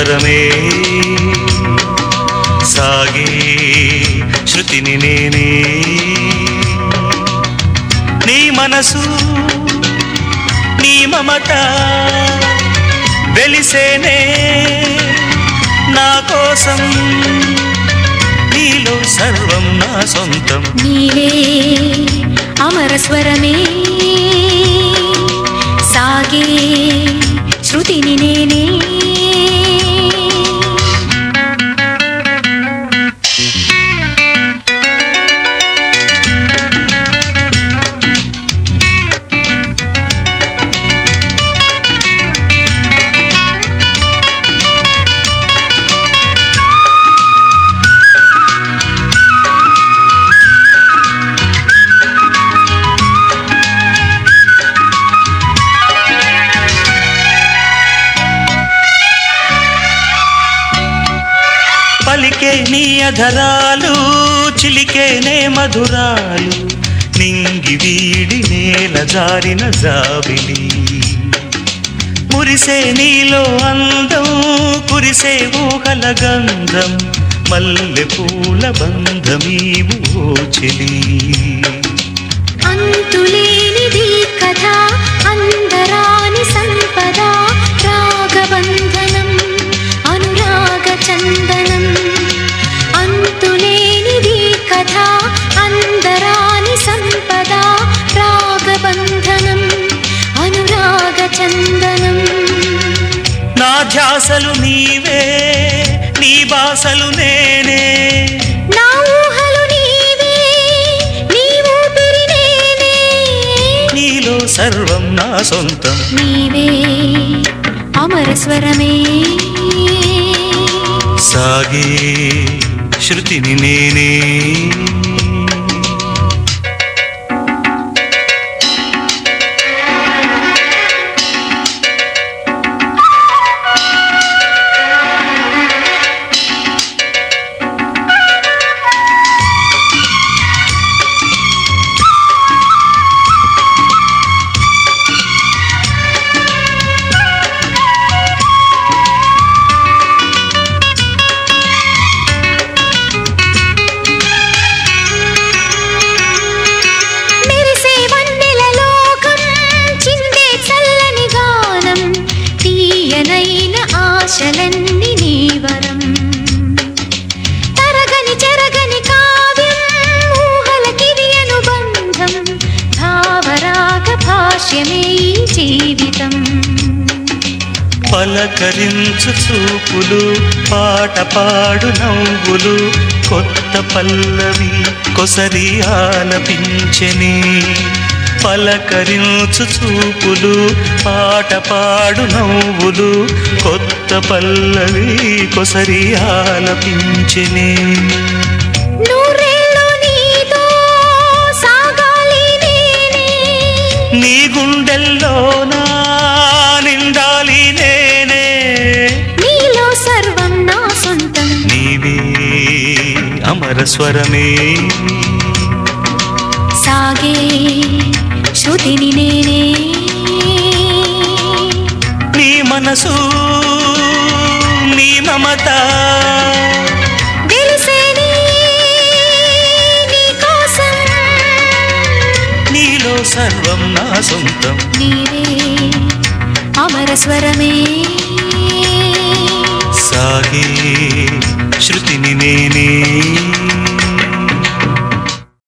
స్వరమే సాగే శృతిని నేనే నీ మనసు నీ మమత వెలిసేనే నా కోసం నీలో సర్వం నా సొంతం నీవే అమర స్వరమే సాగే శృతిని నేనే పలికే నీ అధరాలు చిలికేనే మధురాలు నింగి వీడి నేల జారిన జాబిలి మురిసే నీలో అందం కురిసే ఊహల గంధం మల్లె పూల బంధమీవు చెలి అంతులేనిది కథ అందరాని సంపద రాగబంధనం అనురాగ చందనం అంతులేనిది కథ అందరాని సంపద రాగబంధనం అనురాగ చందనం నా ధ్యాసలు నీవే నీ బాసలు నేనే నా ఊహలు నీవే నీ ఊపిరి నేనే నీలో సర్వం నా సొంతం నీవే అమర స్వరమే సాగే శృతిని నేనే ఆశలన్నీ నీ వరం తరగని చెరగని కావ్యం ఊహలకిది అనుబంధం భావరాగ భాష్యమే జీవితం పలకరించు చూపులు పాట పాడు నవ్వులు కొత్త పల్లవి కొసరి ఆలపించెని పలకరించు చూపులు పాట పాడు నవ్వులు కొత్త పల్లవి కొసరి ఆలపించెని నూరేళ్ళు నీతో సాగాలి నేనే నీ గుండెల్లోనా నిండాలి నేనే నీలో సర్వం నా సొంతం నీవే అమర స్వరమే సాగే శృతిని నేనే నీ మనసు నీ మమత తెలిసేని నీ కోసం నీలో సర్వం నా సొంతం నీవే అమర స్వరమే సాగే శృతిని నేనే